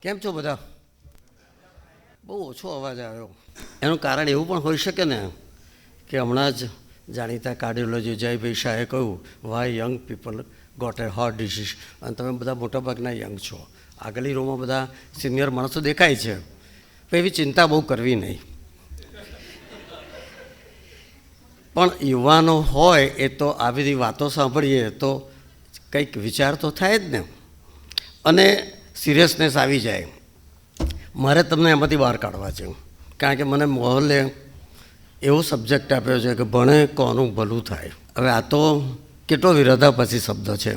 કેમ છો બધા? બહુ ઓછો અવાજ આવ્યો. એનું કારણ એવું પણ હોઈ શકે ને કે હમણાં જ જાણીતા કાર્ડિયોલોજી જયભાઈ શાહે કહ્યું વાય યંગ પીપલ ગોટ એ હાર્ટ ડિસીઝ, અને તમે બધા મોટાભાગના યંગ છો. આગળની રોમાં બધા સિનિયર માણસો દેખાય છે, તો એવી ચિંતા બહુ કરવી નહીં. પણ યુવાનો હોય એ તો આવી બધી વાતો સાંભળીએ તો કંઈક વિચાર તો થાય જ ને, અને સિરિયસનેસ આવી જાય. મારે તમને એમાંથી બહાર કાઢવા છે, કારણ કે મને મોહલે એવો સબ્જેક્ટ આપ્યો છે કે ભણે કોનું ભલું થાય. હવે આ તો કેટલો વિરોધાભાસી શબ્દ છે.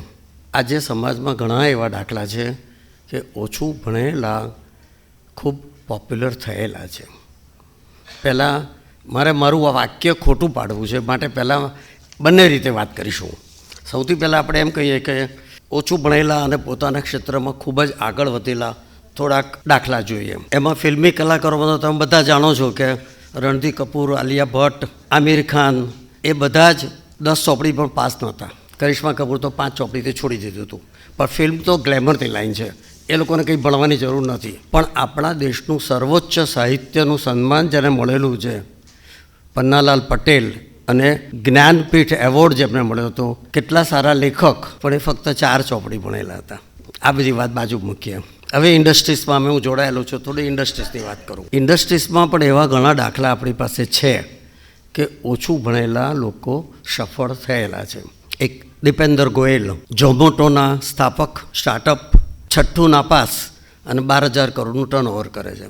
આજે સમાજમાં ઘણા એવા દાખલા છે કે ઓછું ભણેલા ખૂબ પોપ્યુલર થયેલા છે. પહેલાં મારે મારું આ વાક્ય ખોટું પાડવું છે, માટે પહેલાં બંને રીતે વાત કરીશું. સૌથી પહેલાં આપણે એમ કહીએ કે ઓછું ભણેલા અને પોતાના ક્ષેત્રમાં ખૂબ જ આગળ વધેલા થોડાક દાખલા જોઈએ. એમાં ફિલ્મી કલાકારોમાં તો તમે બધા જાણો છો કે રણધીર કપૂર, આલિયા ભટ્ટ, આમિર ખાન, એ બધા જ 10 ચોપડી પણ પાસ નહોતા. કરિશ્મા કપૂર તો 5 ચોપડીથી છોડી દીધું હતું. પણ ફિલ્મ તો ગ્લેમરની લાઈન છે, એ લોકોને કંઈ ભણવાની જરૂર નથી. પણ આપણા દેશનું સર્વોચ્ચ સાહિત્યનું સન્માન જેને મળેલું છે, પન્નાલાલ પટેલ, અને જ્ઞાનપીઠ એવોર્ડ જેમને મળ્યો હતો. કેટલા સારા લેખક, પણ એ ફક્ત 4 ચોપડી ભણેલા હતા. આ બધી વાત બાજુ મૂકીએ. હવે ઇન્ડસ્ટ્રીઝમાં હું જોડાયેલો છું, થોડી ઇન્ડસ્ટ્રીઝની વાત કરું. ઇન્ડસ્ટ્રીઝમાં પણ એવા ઘણા દાખલા આપણી પાસે છે કે ઓછું ભણેલા લોકો સફળ થયેલા છે. એક દીપેન્દર ગોયલ, ઝોમેટોના સ્થાપક, સ્ટાર્ટઅપ, 6ઠ્ઠું નાપાસ અને 12,000 કરોડનું ટર્નઓવર કરે છે.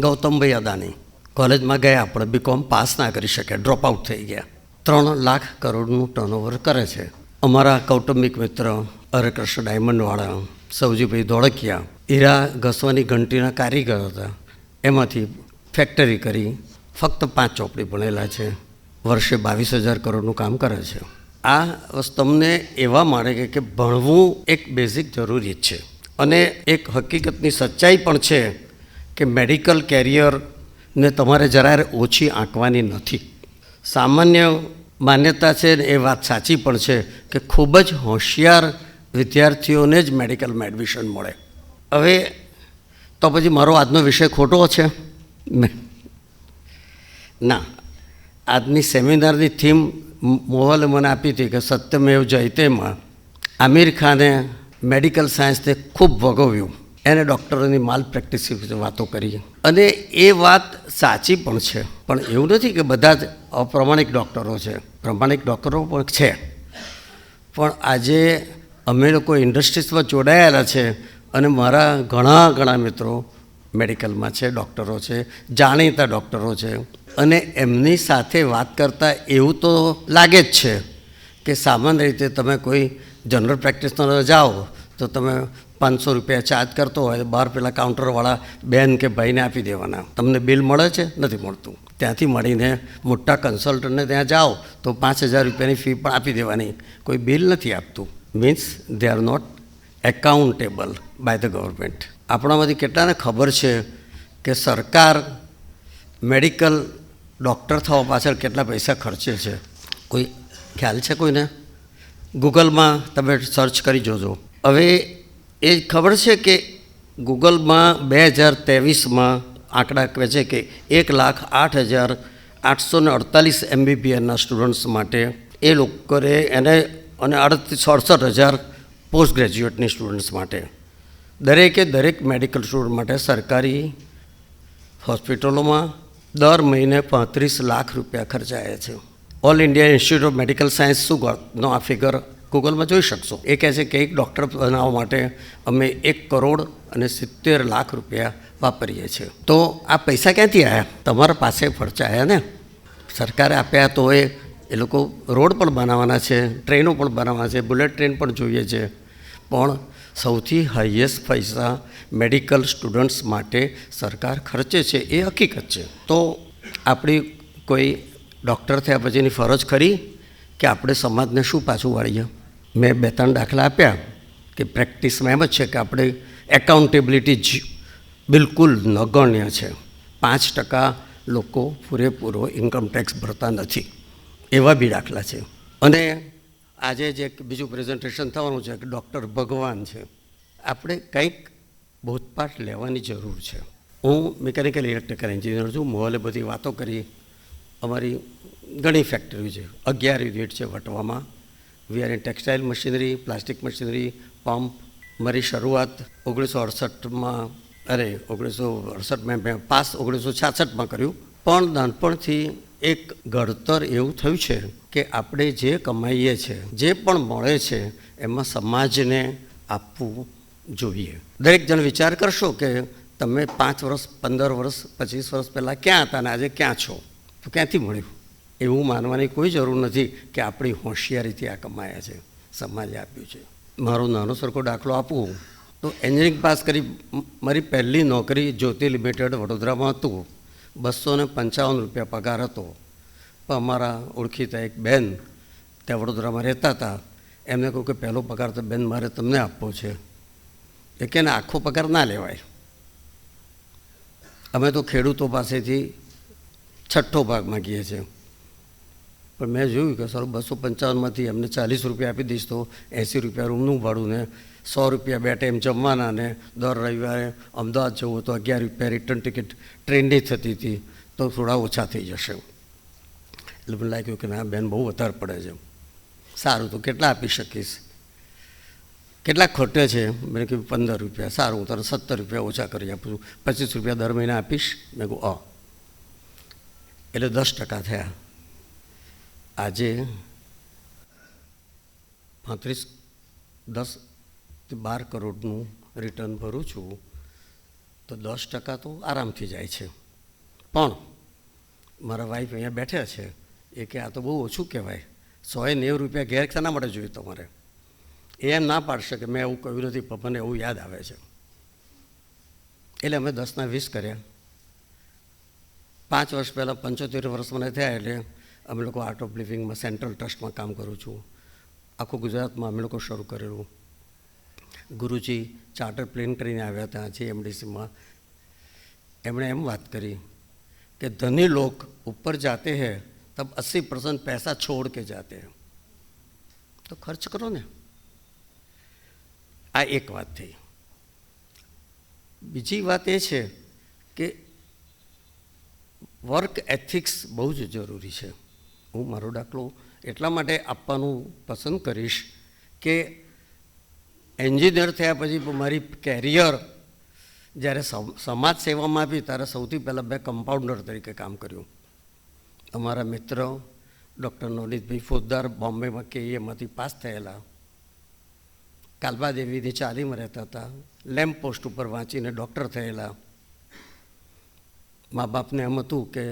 ગૌતમભાઈ અદાણી કોલેજમાં ગયા પણ બીકોમ પાસ ના કરી શક્યા, ડ્રોપ આઉટ થઈ ગયા. 3 લાખ કરોડનું ટર્નઓવર કરે છે. અમારા કૌટુંબિક મિત્ર હરેકૃષ્ણ ડાયમંડવાળા, સૌજીભાઈ ધોળકિયા, હીરા ઘસવાની ઘંટીના કારીગર હતા. એમાંથી ફેક્ટરી કરી, ફક્ત 5 ચોપડી ભણેલા છે. વર્ષે 22,000 કરોડનું કામ કરે છે. આ વસ્તુ તમને એવા મળે કે ભણવું એક બેઝિક જરૂરિયાત છે. અને એક હકીકતની સચ્ચાઈ પણ છે કે મેડિકલ કેરિયરને તમારે જરાય ઓછી આંકવાની નથી. સામાન્ય માન્યતા છે ને, એ વાત સાચી પણ છે કે ખૂબ જ હોશિયાર વિદ્યાર્થીઓને જ મેડિકલમાં એડમિશન મળે. હવે તો પછી મારો આજનો વિષય ખોટો છે ના. આજની સેમિનારની થીમ મોહલે મને આપી હતી કે સત્યમેવ જયતેમાં આમિર ખાને મેડિકલ સાયન્સને ખૂબ ભોગવ્યું. એને ડૉક્ટરોની માલ પ્રેક્ટિસ વિશે વાતો કરી, અને એ વાત સાચી પણ છે. પણ એવું નથી કે બધા જ અપ્રામાણિક ડૉક્ટરો છે, પ્રમાણિક ડૉક્ટરો પણ છે. પણ આજે અમે લોકો ઇન્ડસ્ટ્રીઝમાં જોડાયેલા છે, અને મારા ઘણા મિત્રો મેડિકલમાં છે, ડૉક્ટરો છે, જાણીતા ડૉક્ટરો છે. અને એમની સાથે વાત કરતાં એવું તો લાગે જ છે કે સામાન્ય રીતે તમે કોઈ જનરલ પ્રેક્ટિશનર જાઓ તો તમે 500 રૂપિયા ચાર્જ કરતો હોય, બહાર પેલા કાઉન્ટરવાળા બેન કે ભાઈને આપી દેવાના. તમને બિલ મળે છે? નથી મળતું. ત્યાંથી મળીને મોટા કન્સલ્ટન્ટને ત્યાં જાઓ તો 5,000 રૂપિયાની ફી પણ આપી દેવાની, કોઈ બિલ નથી આપતું. Means they are not accountable by the government. આપણામાંથી કેટલાને ખબર છે કે સરકાર મેડિકલ ડૉક્ટર થવા પાછળ કેટલા પૈસા ખર્ચે છે? કોઈ ખ્યાલ છે કોઈને? ગૂગલમાં તમે સર્ચ કરી જોજો. હવે એ ખબર છે કે ગૂગલમાં 2023માં આંકડા કહે છે કે 1,08,848 MBBSના સ્ટુડન્ટ્સ માટે એ લોકોએ એને, અને 68,000 પોસ્ટ ગ્રેજ્યુએટની સ્ટુડન્ટ્સ માટે, દરેક મેડિકલ સ્ટુડન્ટ માટે સરકારી હોસ્પિટલોમાં દર મહિને 35 લાખ રૂપિયા ખર્ચાયા છે. All India institute of medical science શું આ ફિગર ગૂગલમાં જોઈ શકશો. એ કહે છે કે એક ડૉક્ટર બનાવવા માટે અમે 1,70,00,00,000 રૂપિયા વાપરીએ છીએ. તો આ પૈસા ક્યાંથી આવ્યા? તમારા પાસે ખર્ચાયા ને. સરકારે આપ્યા તો એ લોકો રોડ પણ બનાવવાના છે, ટ્રેનો પણ બનાવવાના છે, બુલેટ ટ્રેન પણ જોઈએ છે. પણ સૌથી હાઈએસ્ટ પૈસા મેડિકલ સ્ટુડન્ટ્સ માટે સરકાર ખર્ચે છે, એ હકીકત છે. તો આપણી કોઈ ડૉક્ટર થયા પછીની ફરજ ખરી કે આપણે સમાજને શું પાછું વાળીએ? મેં 2-3 દાખલા આપ્યા કે પ્રેક્ટિસમાં એમ જ છે કે આપણે એકાઉન્ટેબિલિટી જ બિલકુલ નગણ્ય છે. 5% લોકો પૂરેપૂરો ઇન્કમ ટેક્સ ભરતા નથી, એવા બી દાખલા છે. અને આજે જે બીજું પ્રેઝન્ટેશન થવાનું છે કે ડૉક્ટર ભગવાન છે. આપણે કંઈક બોધપાઠ લેવાની જરૂર છે. હું મિકેનિકલ ઇલેક્ટ્રિકલ એન્જિનિયર છું. મોહલે બધી વાતો કરી. અમારી ઘણી ફેક્ટરીઓ છે, 11 યુનિટ છે વટવામાં. We are in textile machinery, plastic machinery, pump. મારી શરૂઆત 1968માં 1968 મેં પાસ 1966માં કર્યું. પણ નાનપણથી એક ઘડતર એવું થયું છે કે આપણે જે કમાઈએ છીએ, જે પણ મળે છે, એમાં સમાજને આપવું જોઈએ. દરેક જણ વિચાર કરશો કે તમે 5 વર્ષ, 15 વર્ષ, 25 વર્ષ પહેલાં ક્યાં હતા અને આજે ક્યાં છો, તો ક્યાંથી મળ્યું? એવું માનવાની કોઈ જરૂર નથી કે આપણી હોશિયારીથી આ કમાયા છે, સમાજે આપ્યું છે. મારો નાનો સરખો દાખલો આપું તો એન્જિનિયરિંગ પાસ કરી મારી પહેલી નોકરી જ્યોતિ લિમિટેડ વડોદરામાં હતું. 255 રૂપિયા પગાર હતો. પણ અમારા ઓળખીતા એક બેન ત્યાં વડોદરામાં રહેતા હતા. એમને કહ્યું કે પહેલો પગાર તો બેન મારે તમને આપવો છે. એ કે ને આખો પગાર ના લેવાય. અમે તો ખેડૂતો પાસેથી 6ઠ્ઠો ભાગ માગીએ છીએ. પણ મેં જોયું કે સર 255માંથી એમને 40 રૂપિયા આપી દઈશ તો 80 રૂપિયા રૂમનું ભાડું ને 100 રૂપિયા 2 ટાઈમ જમવાના, ને દર રવિવારે અમદાવાદ જવું તો 11 રૂપિયા રિટર્ન ટિકિટ ટ્રેનની થતી હતી, તો થોડા ઓછા થઈ જશે. એટલે મને લાગ્યું કે ના બેન બહુ વધારે પડે છે. સારું, તો કેટલા આપી શકીશ? કેટલા ખોટે છે? મેં કહ્યું 15 રૂપિયા. સારું, હું તને 17 રૂપિયા ઓછા કરી આપું છું, 25 રૂપિયા દર મહિને આપીશ. મેં કહું એટલે 10% થયા. આજે 10-12 કરોડનું રિટર્ન ભરું છું, તો 10% તો આરામથી જાય છે. પણ મારા વાઈફ અહીંયા બેઠા છે, એ કે આ તો બહુ ઓછું કહેવાય, 190 રૂપિયા ઘેર શાના માટે જોઈએ તમારે? એ એમ ના પાડશે કે મેં એવું કહ્યું નથી, પપ્પાને એવું યાદ આવે છે. એટલે અમે 10ના 20 કર્યા. 5 વર્ષ પહેલાં 75 વર્ષ મને થયા એટલે અમે લોકો આર્ટ ઓફ લિવિંગમાં સેન્ટ્રલ ટ્રસ્ટમાં કામ કરું છું. આખું ગુજરાતમાં અમે લોકો શરૂ કરેલું. ગુરુજી ચાર્ટર પ્લેન કરીને આવ્યા હતા GMDCમાં. એમણે એમ વાત કરી કે ધની લોક ઉપર જાતે હૈ તબ 80% પૈસા છોડ કે જાતે હૈ, તો ખર્ચ કરો ને. આ એક વાત થઈ. બીજી વાત એ છે કે વર્ક એથિક્સ બહુ જ જરૂરી છે. હું મારો દાખલો એટલા માટે આપવાનું પસંદ કરીશ કે એન્જિનિયર થયા પછી મારી કેરિયર જ્યારે સમાજ સેવામાં આપી ત્યારે સૌથી પહેલાં મેં કમ્પાઉન્ડર તરીકે કામ કર્યું. અમારા મિત્ર ડૉક્ટર નવનીતભાઈ ફોજદાર બોમ્બેમાં KEAમાંથી પાસ થયેલા, કાલબાદેવીની ચાલીમાં રહેતા હતા, લેમ્પ પોસ્ટ ઉપર વાંચીને ડૉક્ટર થયેલા. મા બાપને એમ હતું કે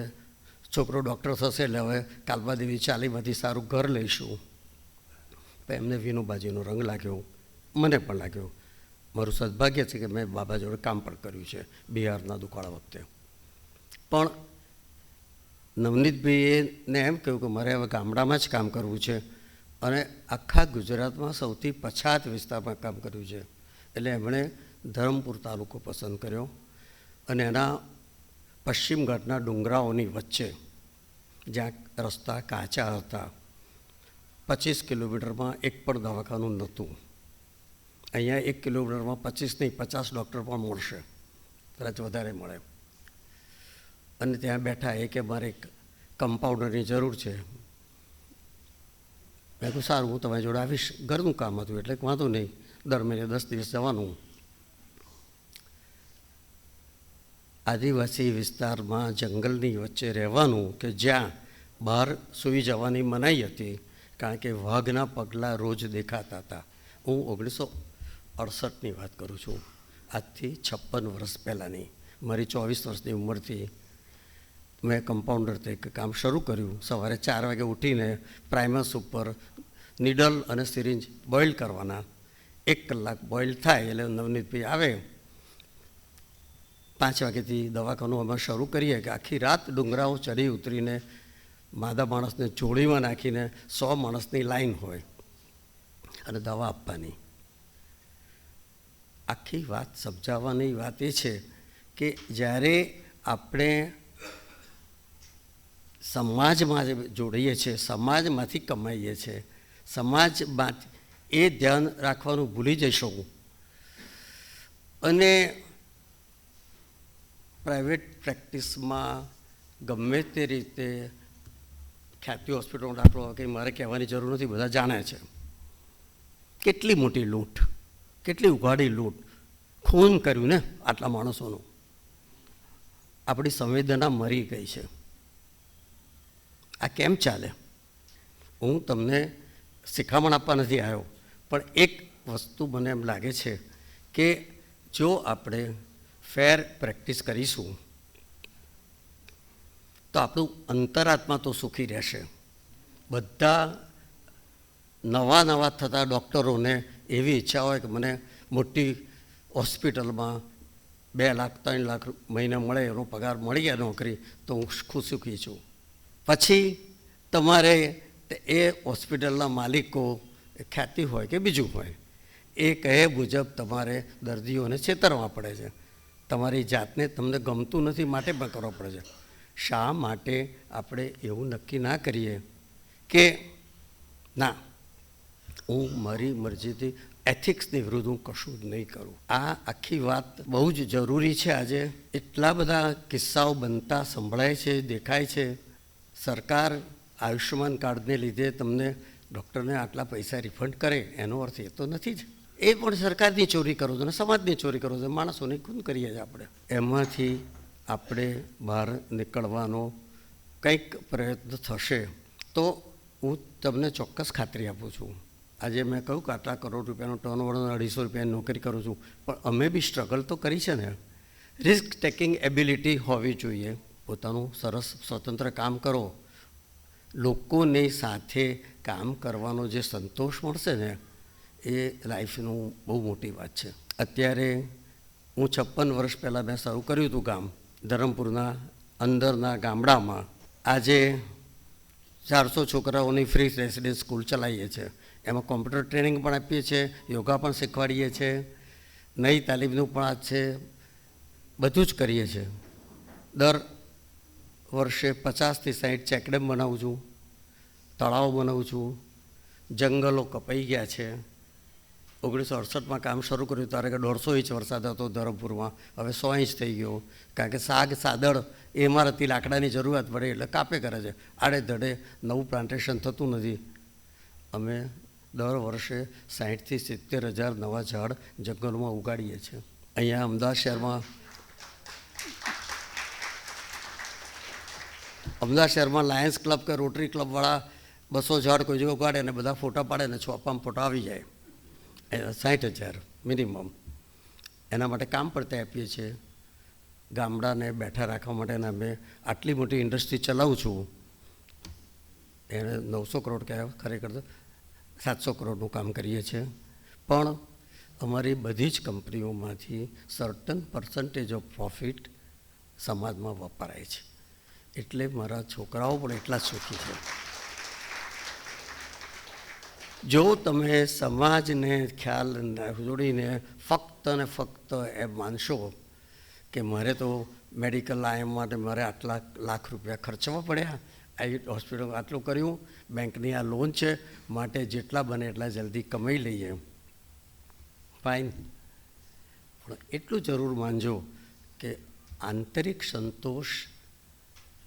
છોકરો ડૉક્ટર થશે એટલે હવે કાલબાદેવી ચાલીમાંથી સારું ઘર લઈશું. તો એમને વિનોબાજીનો રંગ લાગ્યો, મને પણ લાગ્યો. મારું સદભાગ્ય છે કે મેં બાબા જોડે કામ પણ કર્યું છે બિહારના દુકાળા વખતે. પણ નવનીતભાઈને એમ કહ્યું કે મારે હવે ગામડામાં જ કામ કરવું છે અને આખા ગુજરાતમાં સૌથી પછાત વિસ્તારમાં કામ કર્યું છે. એટલે એમણે ધરમપુર તાલુકો પસંદ કર્યો અને એના પશ્ચિમ ઘાટના ડુંગરાઓની વચ્ચે જ્યાં રસ્તા કાચા હતા, 25 કિલોમીટરમાં એક પણ દવાખાનું નહોતું. અહીંયા 1 કિલોમીટરમાં 25 નહીં 50 ડૉક્ટર પણ મળશે, કદાચ વધારે મળે. અને ત્યાં બેઠા એ કે મારે એક કમ્પાઉન્ડરની જરૂર છે. મેં કહ્યું સારું, હું તમારી જોડે આવીશ. ઘરનું કામ હતું એટલે વાંધો નહીં, દર મહિને 10 દિવસ જવાનું. આદિવાસી વિસ્તારમાં જંગલની વચ્ચે રહેવાનું કે જ્યાં બહાર સૂઈ જવાની મનાઈ હતી, કારણ કે વાઘના પગલાં રોજ દેખાતા હતા. હું 1968ની વાત કરું છું, આજથી 56 વર્ષ પહેલાંની. મારી 24 વર્ષની ઉંમરથી મેં કમ્પાઉન્ડર તરીકે કામ શરૂ કર્યું. સવારે 4 વાગે ઉઠીને પ્રાઇમસ ઉપર નીડલ અને સિરિંજ બોઇલ કરવાના. 1 કલાક બોઇલ થાય એટલે નવનીતભાઈ આવે. 5 વાગ્યાથી દવાખાનું અમે શરૂ કરીએ કે આખી રાત ડુંગરાઓ ચડી ઉતરીને માદા માણસને જોડીમાં નાખીને 100 માણસની લાઈન હોય અને દવા આપવાની. આખી વાત સમજાવવાની વાત એ છે કે જ્યારે આપણે સમાજમાં જોડીએ છીએ, સમાજમાંથી કમાઈએ છીએ, સમાજમાં એ ધ્યાન રાખવાનું ભૂલી જઈશું અને પ્રાઇવેટ પ્રેક્ટિસમાં ગમે તે રીતે ખ્યાતિ હોસ્પિટલનો દાખલો કંઈ મારે કહેવાની જરૂર નથી, બધા જાણે છે. કેટલી મોટી લૂંટ, કેટલી ઉઘાડી લૂંટ, ખૂન કર્યું ને આટલા માણસોનું. આપણી સંવેદના મરી ગઈ છે. આ કેમ ચાલે? હું તમને શિખામણ આપવા નથી આવ્યો, પણ એક વસ્તુ મને એમ લાગે છે કે જો આપણે ફેર પ્રેક્ટિસ કરીશું તો આપણું અંતરાત્મા તો સુખી રહેશે. બધા નવા થતા ડૉક્ટરોને એવી ઈચ્છા હોય કે મને મોટી હોસ્પિટલમાં 2 લાખ 3 લાખ મહિને મળે, એનો પગાર મળી ગયા નોકરી તો હું સુખી છું. પછી તમારે એ હોસ્પિટલના માલિકો ખ્યાતિ હોય કે બીજું હોય, એ કહે મુજબ તમારે દર્દીઓને છેતરવા પડે છે. તમારી જાતને તમને ગમતું નથી માટે પણ કરવો પડે છે. શા માટે આપણે એવું નક્કી ના કરીએ કે ના, હું મારી મરજીથી એથિક્સની વિરુદ્ધ હું કશું જ નહીં કરું? આ આખી વાત બહુ જ જરૂરી છે. આજે એટલા બધા કિસ્સાઓ બનતા સંભળાય છે, દેખાય છે. સરકાર આયુષ્યમાન કાર્ડને લીધે તમને ડૉક્ટરને આટલા પૈસા રિફંડ કરે એનો અર્થ એ તો નથી જ. એ પણ સરકારની ચોરી કરો છો ને સમાજની ચોરી કરો છો, માણસોની ખૂન કરીએ છીએ આપણે. એમાંથી આપણે બહાર નીકળવાનો કંઈક પ્રયત્ન થશે તો હું તમને ચોક્કસ ખાતરી આપું છું. આજે મેં કહ્યું કે આટલા કરોડ રૂપિયાનો ટર્નઓવર, 250 રૂપિયાની નોકરી કરું છું, પણ અમે બી સ્ટ્રગલ તો કરી છે ને. રિસ્ક ટેકિંગ એબિલિટી હોવી જોઈએ. પોતાનું સરસ સ્વતંત્ર કામ કરો, લોકોની સાથે કામ કરવાનો જે સંતોષ મળશે ને એ લાઈફનું બહુ મોટી વાત છે. અત્યારે હું 56 વર્ષ પહેલાં મેં શરૂ કર્યું હતું કામ ધરમપુરના અંદરના ગામડામાં. આજે 400 છોકરાઓની ફ્રી રેસિડેન્સ સ્કૂલ ચલાવીએ છીએ. એમાં કોમ્પ્યુટર ટ્રેનિંગ પણ આપીએ છીએ, યોગા પણ શીખવાડીએ છીએ, નઈ તાલીમનું પણ આ છે, બધું જ કરીએ છીએ. દર વર્ષે 50થી 60 ચેકડેમ બનાવું છું, તળાવ બનાવું છું. જંગલો કપાઈ ગયા છે. 1968માં કામ શરૂ કર્યું ત્યારે કે 150 ઇંચ વરસાદ હતો ધરમપુરમાં, હવે 100 ઇંચ થઈ ગયો. કારણ કે સાગ સાદળ ઇમારતી લાકડાની જરૂરિયાત પડે એટલે કાપે કરે છે. આડેધડે નવું પ્લાન્ટેશન થતું નથી. અમે દર વર્ષે 60થી 70,000 નવા ઝાડ જંગલોમાં ઉગાડીએ છીએ. અહીંયા અમદાવાદ શહેરમાં લાયન્સ ક્લબ કે રોટરી ક્લબવાળા 200 ઝાડ કોઈ જગ્યાએ ઉગાડે અને બધા ફોટા પાડે ને છોપામાં ફોટા આવી જાય. 60,000 મિનિમમ. એના માટે કામ પણ તે આપીએ છીએ. ગામડાને બેઠા રાખવા માટે અમે આટલી મોટી ઇન્ડસ્ટ્રી ચલાવું છું. એને 900 કરોડ કહેવાય, ખરેખર તો 700 કરોડનું કામ કરીએ છીએ. પણ અમારી બધી જ કંપનીઓમાંથી સર્ટન પર્સન્ટેજ ઓફ પ્રોફિટ સમાજમાં વપરાય છે. એટલે મારા છોકરાઓ પણ એટલા જ સુખી છે. જો તમે સમાજને ખ્યાલ જોડીને ફક્ત ને ફક્ત એમ માનશો કે મારે તો મેડિકલ લાઈન માટે મારે આટલા લાખ રૂપિયા ખર્ચવા પડ્યા, આવી હોસ્પિટલ આટલું કર્યું, બેંકની આ લોન છે માટે જેટલા બને એટલા જલ્દી કમાઈ લઈએ, ફાઇન. પણ એટલું જરૂર માનજો કે આંતરિક સંતોષ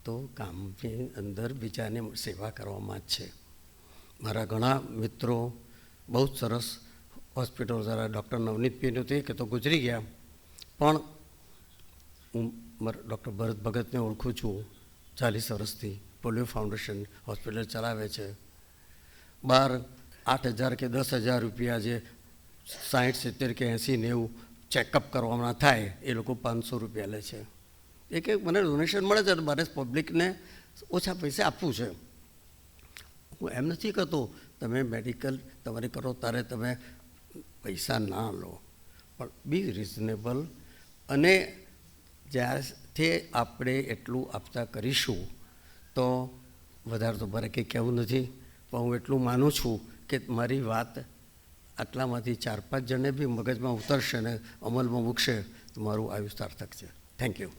તો કામની અંદર બીજાને સેવા કરવામાં જ છે. મારા ઘણા મિત્રો બહુ જ સરસ હોસ્પિટલ દ્વારા ડૉક્ટર નવનીત પીનું તે કે તો ગુજરી ગયા, પણ હું ડૉક્ટર ભરત ભગતને ઓળખું છું 40 વર્ષથી. પોલિયો ફાઉન્ડેશન હોસ્પિટલ ચલાવે છે. બહાર 8,000 કે 10,000 રૂપિયા જે 60, 70 કે 80, 90 ચેકઅપ કરવામાં થાય એ લોકો 500 રૂપિયા લે છે. એ કે મને ડોનેશન મળે છે, મારે પબ્લિકને ઓછા પૈસા આપવું છે. હું એમ નથી કહેતો તમે મેડિકલ તમારે કરો ત્યારે તમે પૈસા ના લો, પણ બી રિઝનેબલ. અને જ્યારથી આપણે એટલું આપતા કરીશું તો વધારે તો મારે કંઈ કહેવું નથી. પણ હું એટલું માનું છું કે મારી વાત આટલામાંથી 4-5 જણને બી મગજમાં ઉતરશે ને અમલમાં મૂકશે તો મારું આયુષ્ય સાર્થક છે. Thank you.